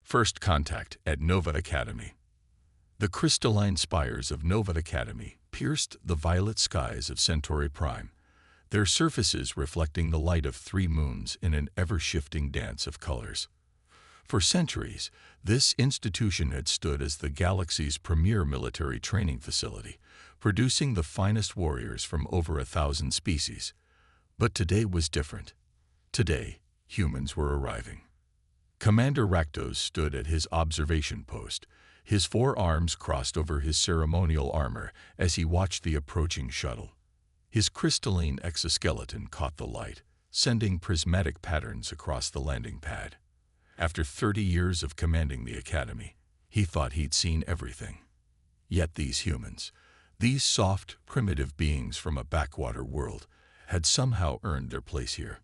First contact at Nova Academy. The crystalline spires of Nova Academy pierced the violet skies of Centauri Prime, their surfaces reflecting the light of 3 moons in an ever-shifting dance of colors. For centuries, this institution had stood as the galaxy's premier military training facility, producing the finest warriors from over 1,000 species. But today was different. Today, humans were arriving. Commander Rakdos stood at his observation post, his 4 arms crossed over his ceremonial armor as he watched the approaching shuttle. His crystalline exoskeleton caught the light, sending prismatic patterns across the landing pad. After 30 years of commanding the Academy, he thought he'd seen everything. Yet these humans, these soft, primitive beings from a backwater world, had somehow earned their place here.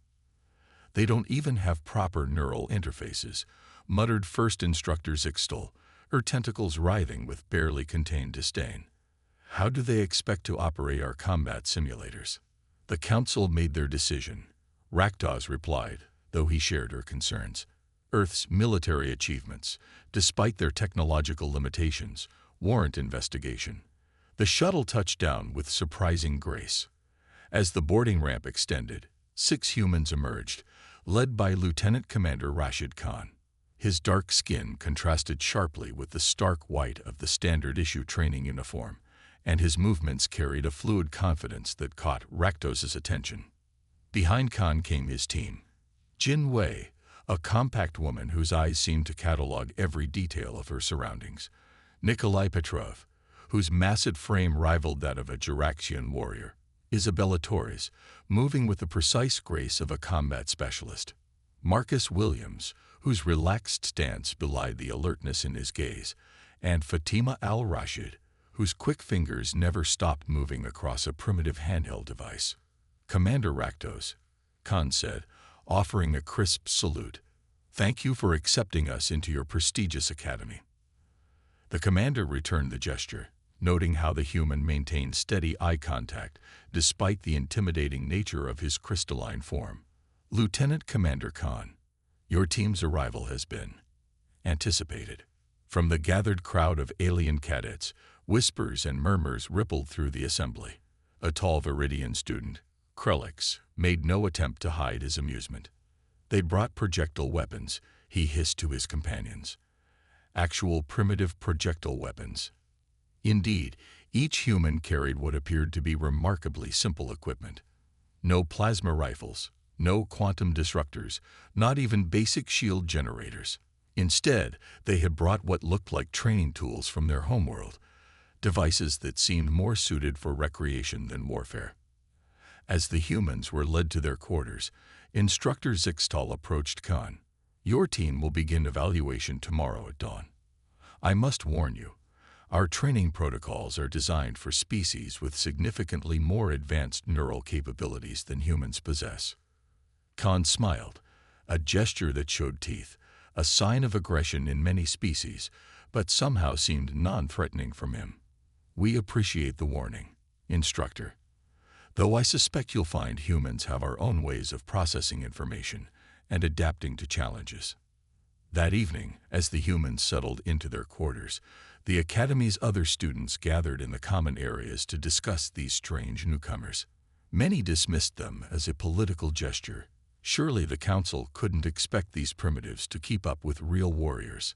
"They don't even have proper neural interfaces," muttered First Instructor Zixtal, her tentacles writhing with barely contained disdain. "How do they expect to operate our combat simulators?" "The Council made their decision," Rakdos replied, though he shared her concerns. "Earth's military achievements, despite their technological limitations, warrant investigation." The shuttle touched down with surprising grace. As the boarding ramp extended, 6 humans emerged, led by Lieutenant Commander Rashid Khan. His dark skin contrasted sharply with the stark white of the standard-issue training uniform, and his movements carried a fluid confidence that caught Rakdos's attention. Behind Khan came his team. Jin Wei, a compact woman whose eyes seemed to catalog every detail of her surroundings. Nikolai Petrov, whose massive frame rivaled that of a Jiraxian warrior. Isabella Torres, moving with the precise grace of a combat specialist. Marcus Williams, whose relaxed stance belied the alertness in his gaze. And Fatima al-Rashid, whose quick fingers never stopped moving across a primitive handheld device. "Commander Rakdos," Khan said, offering a crisp salute, "thank you for accepting us into your prestigious academy." The commander returned the gesture, noting how the human maintained steady eye contact despite the intimidating nature of his crystalline form. "Lieutenant Commander Khan, your team's arrival has been anticipated." From the gathered crowd of alien cadets, whispers and murmurs rippled through the assembly. A tall Viridian student, Krelix, made no attempt to hide his amusement. "They brought projectile weapons," he hissed to his companions. "Actual primitive projectile weapons." Indeed, each human carried what appeared to be remarkably simple equipment. No plasma rifles, no quantum disruptors, not even basic shield generators. Instead, they had brought what looked like training tools from their homeworld, devices that seemed more suited for recreation than warfare. As the humans were led to their quarters, Instructor Zixtal approached Khan. "Your team will begin evaluation tomorrow at dawn. I must warn you, our training protocols are designed for species with significantly more advanced neural capabilities than humans possess." Khan smiled, a gesture that showed teeth, a sign of aggression in many species, but somehow seemed non-threatening from him. "We appreciate the warning, Instructor. Though I suspect you'll find humans have our own ways of processing information and adapting to challenges." That evening, as the humans settled into their quarters, the Academy's other students gathered in the common areas to discuss these strange newcomers. Many dismissed them as a political gesture. Surely the Council couldn't expect these primitives to keep up with real warriors.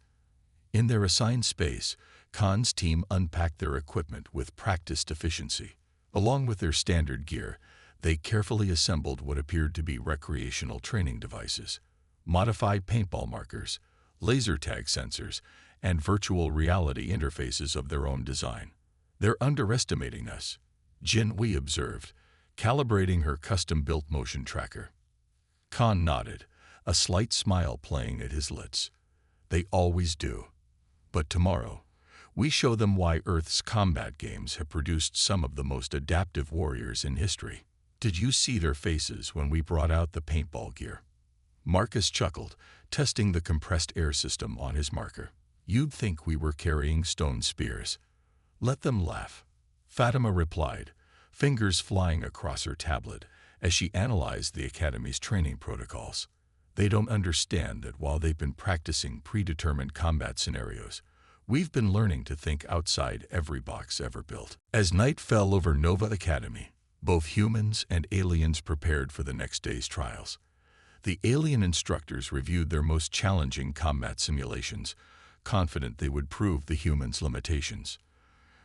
In their assigned space, Khan's team unpacked their equipment with practiced efficiency. Along with their standard gear, they carefully assembled what appeared to be recreational training devices, modified paintball markers, laser tag sensors, and virtual reality interfaces of their own design. "They're underestimating us," Jin Wei observed, calibrating her custom-built motion tracker. Khan nodded, a slight smile playing at his lips. "They always do. But tomorrow, we show them why Earth's combat games have produced some of the most adaptive warriors in history." "Did you see their faces when we brought out the paintball gear?" Marcus chuckled, testing the compressed air system on his marker. "You'd think we were carrying stone spears." "Let them laugh," Fatima replied, fingers flying across her tablet as she analyzed the Academy's training protocols. They don't understand that while they've been practicing predetermined combat scenarios, we've been learning to think outside every box ever built. As night fell over Nova Academy, both humans and aliens prepared for the next day's trials. The alien instructors reviewed their most challenging combat simulations, confident they would prove the humans' limitations.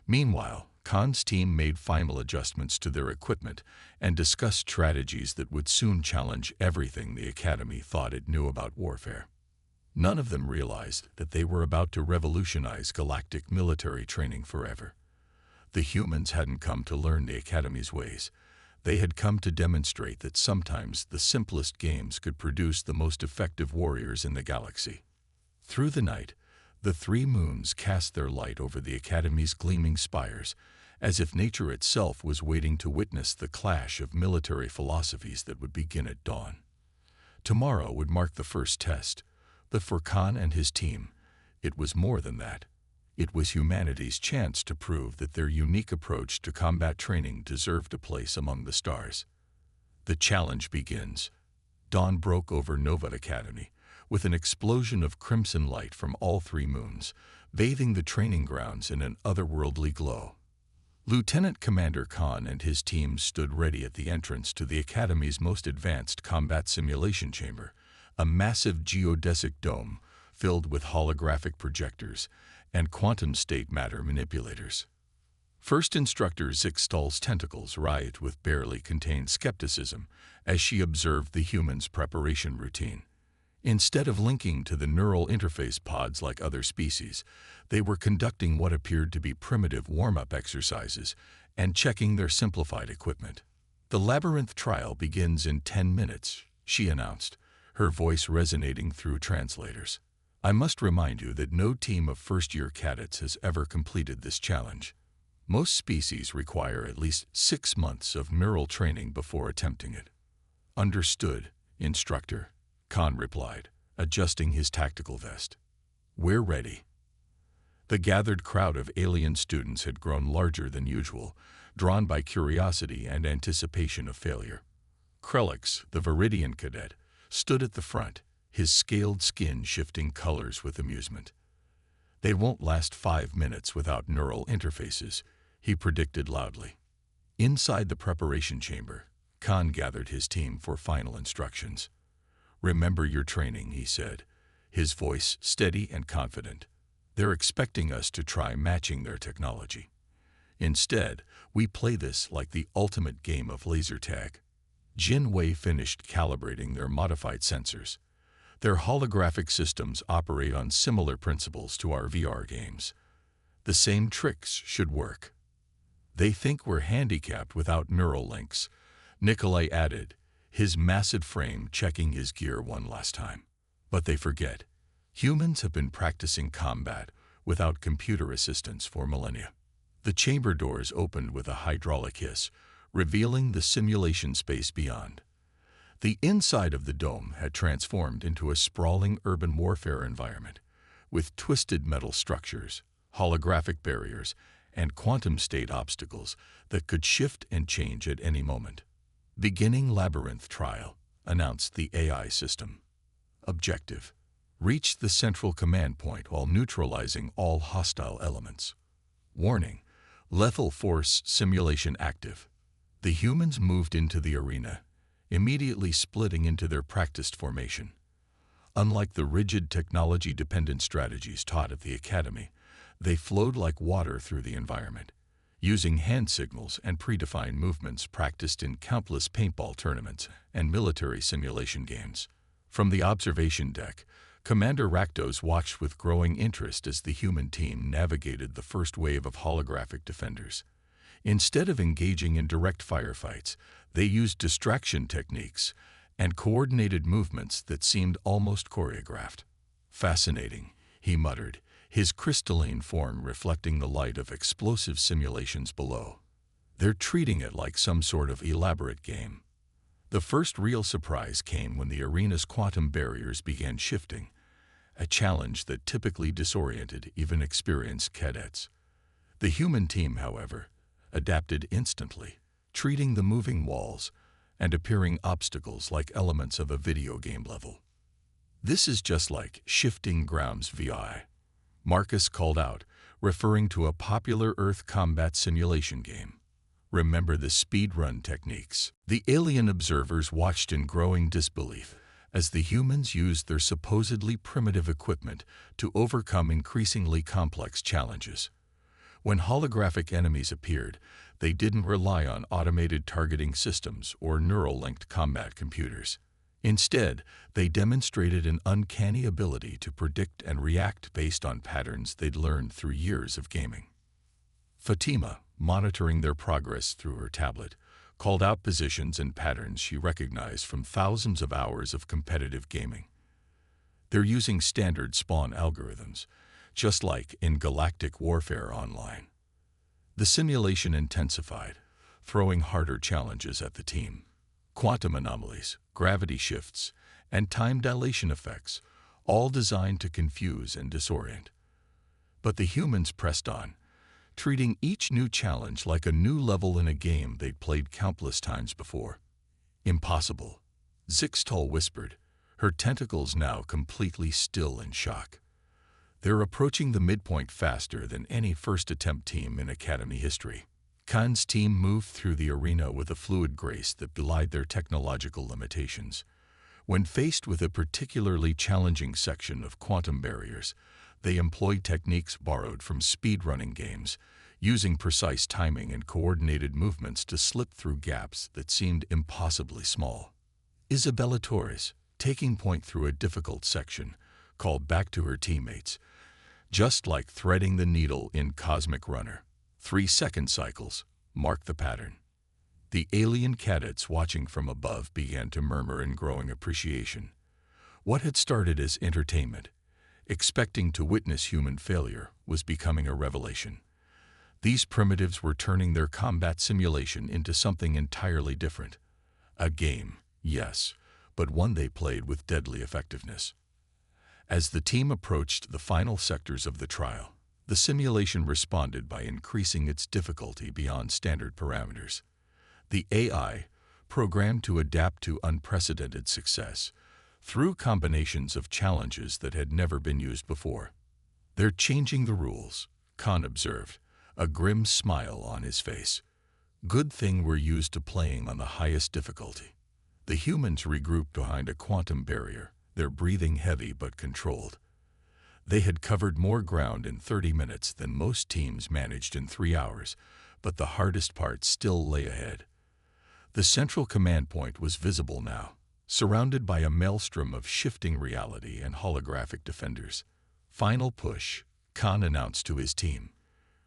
Meanwhile, Khan's team made final adjustments to their equipment and discussed strategies that would soon challenge everything the Academy thought it knew about warfare. None of them realized that they were about to revolutionize galactic military training forever. The humans hadn't come to learn the Academy's ways. They had come to demonstrate that sometimes the simplest games could produce the most effective warriors in the galaxy. Through the night, the three moons cast their light over the Academy's gleaming spires, as if nature itself was waiting to witness the clash of military philosophies that would begin at dawn. Tomorrow would mark the first test, but for Khan and his team, it was more than that. It was humanity's chance to prove that their unique approach to combat training deserved a place among the stars. The challenge begins. Dawn broke over Nova Academy, with an explosion of crimson light from all three moons, bathing the training grounds in an otherworldly glow. Lieutenant Commander Khan and his team stood ready at the entrance to the Academy's most advanced combat simulation chamber, a massive geodesic dome filled with holographic projectors and quantum state matter manipulators. First Instructor Zixtal's tentacles writhed with barely contained skepticism as she observed the humans' preparation routine. Instead of linking to the neural interface pods like other species, they were conducting what appeared to be primitive warm-up exercises and checking their simplified equipment. "The labyrinth trial begins in 10 minutes, she announced, her voice resonating through translators. "I must remind you that no team of first-year cadets has ever completed this challenge. Most species require at least 6 months of neural training before attempting it." "Understood, Instructor," Khan replied, adjusting his tactical vest. "We're ready." The gathered crowd of alien students had grown larger than usual, drawn by curiosity and anticipation of failure. Krelix, the Viridian cadet, stood at the front, his scaled skin shifting colors with amusement. "They won't last 5 minutes without neural interfaces," he predicted loudly. Inside the preparation chamber, Khan gathered his team for final instructions. "Remember your training," he said, his voice steady and confident. "They're expecting us to try matching their technology. Instead, we play this like the ultimate game of laser tag." Jin Wei finished calibrating their modified sensors. Their holographic systems operate on similar principles to our VR games. The same tricks should work. "They think we're handicapped without neural links," Nikolai added, his massive frame checking his gear one last time. "But they forget. Humans have been practicing combat without computer assistance for millennia." The chamber doors opened with a hydraulic hiss, revealing the simulation space beyond. The inside of the dome had transformed into a sprawling urban warfare environment, with twisted metal structures, holographic barriers, and quantum state obstacles that could shift and change at any moment. "Beginning labyrinth trial," announced the AI system. "Objective: reach the central command point while neutralizing all hostile elements. Warning: lethal force simulation active." The humans moved into the arena, immediately splitting into their practiced formation. Unlike the rigid technology-dependent strategies taught at the Academy, they flowed like water through the environment, using hand signals and predefined movements practiced in countless paintball tournaments and military simulation games. From the observation deck, Commander Rakdos watched with growing interest as the human team navigated the first wave of holographic defenders. Instead of engaging in direct firefights, they used distraction techniques and coordinated movements that seemed almost choreographed. "Fascinating," he muttered, his crystalline form reflecting the light of explosive simulations below. "They're treating it like some sort of elaborate game." The first real surprise came when the arena's quantum barriers began shifting, a challenge that typically disoriented even experienced cadets. The human team, however, adapted instantly, treating the moving walls and appearing obstacles like elements of a video game level. This is just like shifting grounds VI, Marcus called out, referring to a popular Earth combat simulation game. Remember the speedrun techniques. The alien observers watched in growing disbelief as the humans used their supposedly primitive equipment to overcome increasingly complex challenges. When holographic enemies appeared, they didn't rely on automated targeting systems or neural-linked combat computers. Instead, they demonstrated an uncanny ability to predict and react based on patterns they'd learned through years of gaming. Fatima, monitoring their progress through her tablet, called out positions and patterns she recognized from thousands of hours of competitive gaming. They're using standard spawn algorithms, just like in Galactic Warfare Online. The simulation intensified, throwing harder challenges at the team. Quantum anomalies, gravity shifts, and time dilation effects, all designed to confuse and disorient. But the humans pressed on, treating each new challenge like a new level in a game they'd played countless times before. Impossible, Zixtal whispered, her tentacles now completely still in shock. They're approaching the midpoint faster than any first-attempt team in Academy history. Khan's team moved through the arena with a fluid grace that belied their technological limitations. When faced with a particularly challenging section of quantum barriers, they employed techniques borrowed from speedrunning games, using precise timing and coordinated movements to slip through gaps that seemed impossibly small. Isabella Torres, taking point through a difficult section, called back to her teammates, just like threading the needle in Cosmic Runner. 3-second cycles marked the pattern. The alien cadets watching from above began to murmur in growing appreciation. What had started as entertainment, expecting to witness human failure, was becoming a revelation. These primitives were turning their combat simulation into something entirely different. A game, yes, but one they played with deadly effectiveness. As the team approached the final sectors of the trial, the simulation responded by increasing its difficulty beyond standard parameters. The AI, programmed to adapt to unprecedented success, threw combinations of challenges that had never been used before. "They're changing the rules," Khan observed, a grim smile on his face. "Good thing we're used to playing on the highest difficulty." The humans regrouped behind a quantum barrier, their breathing heavy but controlled. They had covered more ground in 30 minutes than most teams managed in 3 hours, but the hardest part still lay ahead. The central command point was visible now, surrounded by a maelstrom of shifting reality and holographic defenders. "Final push," Khan announced to his team.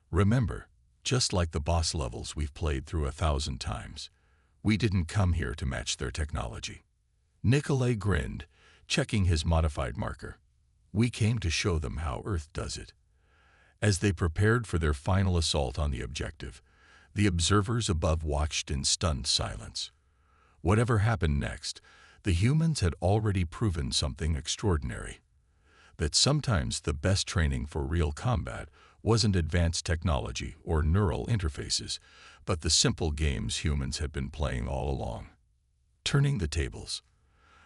"Remember, just like the boss levels we've played through 1,000 times, we didn't come here to match their technology." Nikolay grinned, checking his modified marker. "We came to show them how Earth does it." As they prepared for their final assault on the objective, the observers above watched in stunned silence. Whatever happened next, the humans had already proven something extraordinary. That sometimes the best training for real combat wasn't advanced technology or neural interfaces, but the simple games humans had been playing all along. Turning the tables.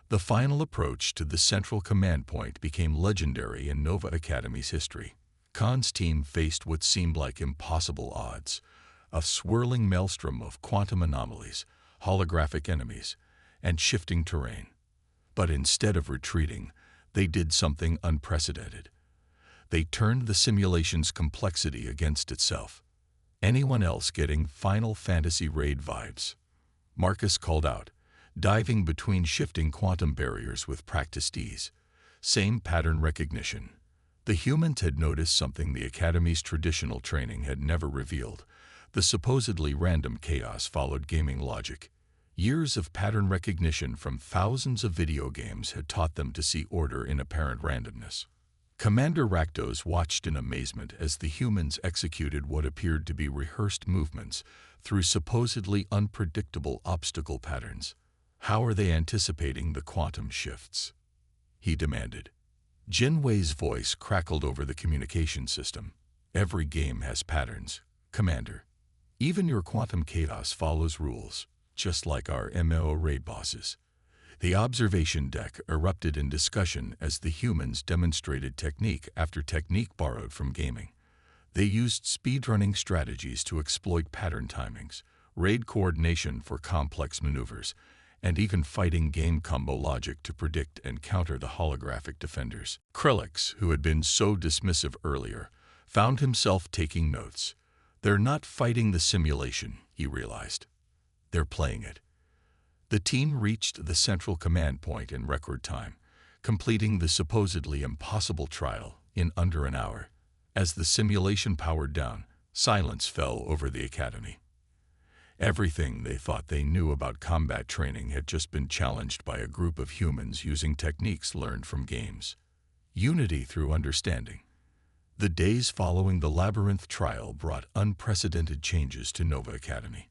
The final approach to the central command point became legendary in Nova Academy's history. Khan's team faced what seemed like impossible odds, a swirling maelstrom of quantum anomalies, holographic enemies, and shifting terrain. But instead of retreating, they did something unprecedented. They turned the simulation's complexity against itself. "Anyone else getting Final Fantasy raid vibes?" Marcus called out, diving between shifting quantum barriers with practiced ease. Same pattern recognition. The humans had noticed something the Academy's traditional training had never revealed. The supposedly random chaos followed gaming logic. Years of pattern recognition from thousands of video games had taught them to see order in apparent randomness. Commander Rakdos watched in amazement as the humans executed what appeared to be rehearsed movements through supposedly unpredictable obstacle patterns. "How are they anticipating the quantum shifts?" he demanded. Jinwei's voice crackled over the communication system. "Every game has patterns, Commander. Even your quantum chaos follows rules, just like our MMO raid bosses. The observation deck erupted in discussion as the humans demonstrated technique after technique borrowed from gaming. They used speedrunning strategies to exploit pattern timings, raid coordination for complex maneuvers, and even fighting game combo logic to predict and counter the holographic defenders. Krelix, who had been so dismissive earlier, found himself taking notes. They're not fighting the simulation, he realized. They're playing it. The team reached the central command point in record time, completing the supposedly impossible trial in under an hour. As the simulation powered down, silence fell over the academy. Everything they thought they knew about combat training had just been challenged by a group of humans using techniques learned from games. Unity through understanding. The days following the Labyrinth trial brought unprecedented changes to Nova Academy.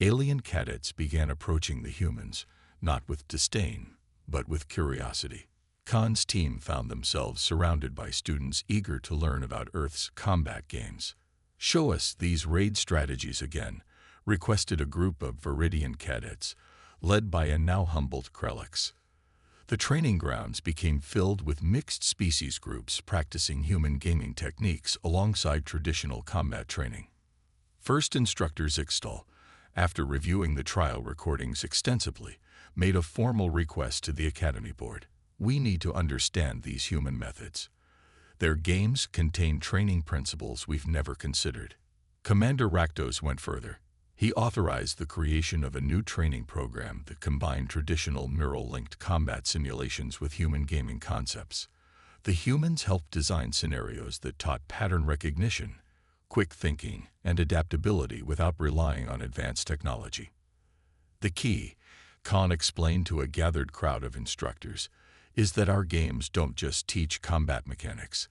Alien cadets began approaching the humans, not with disdain, but with curiosity. Khan's team found themselves surrounded by students eager to learn about Earth's combat games. "Show us these raid strategies again," requested a group of Viridian cadets, led by a now humbled Krelix. The training grounds became filled with mixed species groups practicing human gaming techniques alongside traditional combat training. First instructor Zixtal, after reviewing the trial recordings extensively, made a formal request to the Academy Board. "We need to understand these human methods. Their games contain training principles we've never considered." Commander Rakdos went further. He authorized the creation of a new training program that combined traditional neural-linked combat simulations with human gaming concepts. The humans helped design scenarios that taught pattern recognition, quick thinking, and adaptability without relying on advanced technology. "The key," Khan explained to a gathered crowd of instructors, "is that our games don't just teach combat mechanics.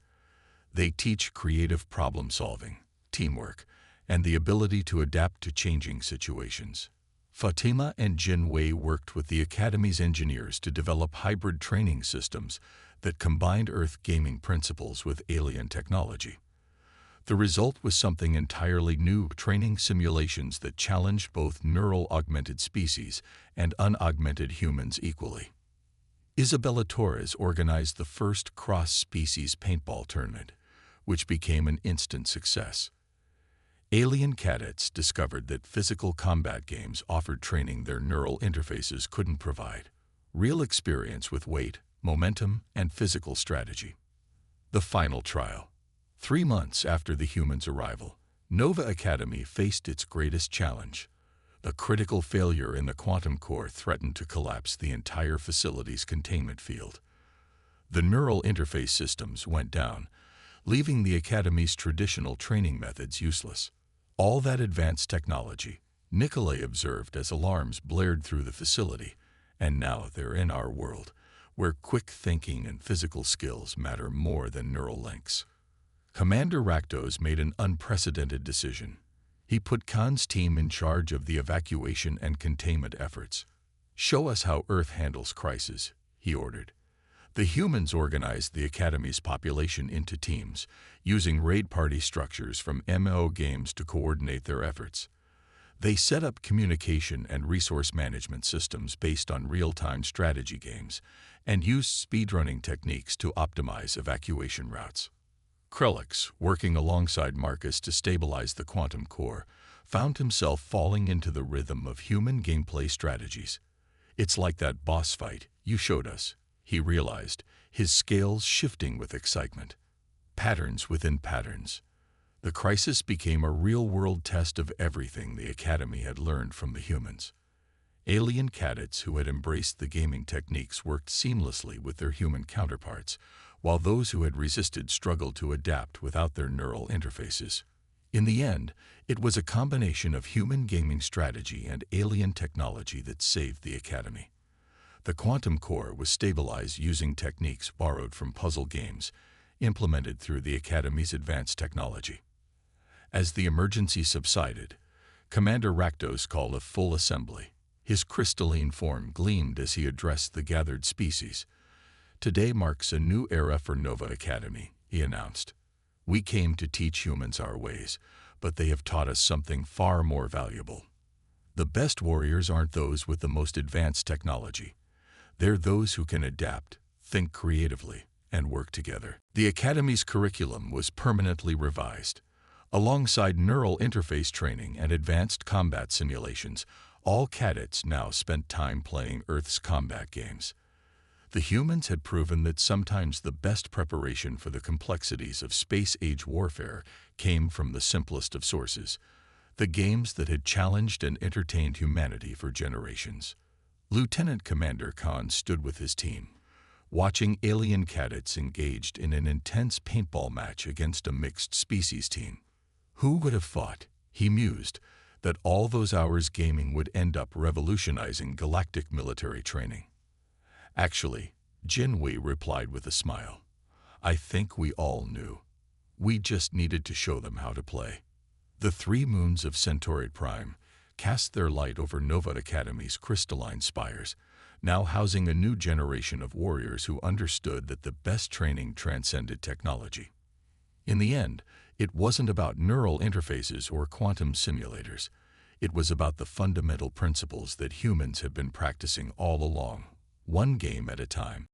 They teach creative problem-solving, teamwork, and the ability to adapt to changing situations." Fatima and Jin Wei worked with the Academy's engineers to develop hybrid training systems that combined Earth gaming principles with alien technology. The result was something entirely new: training simulations that challenged both neural augmented species and unaugmented humans equally. Isabella Torres organized the first cross-species paintball tournament, which became an instant success. Alien cadets discovered that physical combat games offered training their neural interfaces couldn't provide: real experience with weight, momentum, and physical strategy. The final trial. 3 months after the humans' arrival, Nova Academy faced its greatest challenge. A critical failure in the quantum core threatened to collapse the entire facility's containment field. The neural interface systems went down, leaving the Academy's traditional training methods useless. "All that advanced technology," Nikolai observed as alarms blared through the facility, "and now they're in our world, where quick thinking and physical skills matter more than neural links." Commander Rakdos made an unprecedented decision. He put Khan's team in charge of the evacuation and containment efforts. "Show us how Earth handles crisis," he ordered. The humans organized the Academy's population into teams, using raid party structures from MMO games to coordinate their efforts. They set up communication and resource management systems based on real-time strategy games, and used speedrunning techniques to optimize evacuation routes. Krelix, working alongside Marcus to stabilize the quantum core, found himself falling into the rhythm of human gameplay strategies. "It's like that boss fight you showed us," he realized, his scales shifting with excitement. Patterns within patterns. The crisis became a real-world test of everything the Academy had learned from the humans. Alien cadets who had embraced the gaming techniques worked seamlessly with their human counterparts, while those who had resisted struggled to adapt without their neural interfaces. In the end, it was a combination of human gaming strategy and alien technology that saved the Academy. The quantum core was stabilized using techniques borrowed from puzzle games, implemented through the Academy's advanced technology. As the emergency subsided, Commander Rakdos called a full assembly. His crystalline form gleamed as he addressed the gathered species. "Today marks a new era for Nova Academy," he announced. "We came to teach humans our ways, but they have taught us something far more valuable. The best warriors aren't those with the most advanced technology. They're those who can adapt, think creatively, and work together. The Academy's curriculum was permanently revised. Alongside neural interface training and advanced combat simulations, all cadets now spent time playing Earth's combat games. The humans had proven that sometimes the best preparation for the complexities of space-age warfare came from the simplest of sources, the games that had challenged and entertained humanity for generations. Lieutenant Commander Khan stood with his team, watching alien cadets engaged in an intense paintball match against a mixed-species team. Who would have thought, he mused, that all those hours gaming would end up revolutionizing galactic military training? Actually, Jinhui replied with a smile, I think we all knew. We just needed to show them how to play. The 3 moons of Centauri Prime cast their light over Nova Academy's crystalline spires, now housing a new generation of warriors who understood that the best training transcended technology. In the end, it wasn't about neural interfaces or quantum simulators. It was about the fundamental principles that humans have been practicing all along, one game at a time.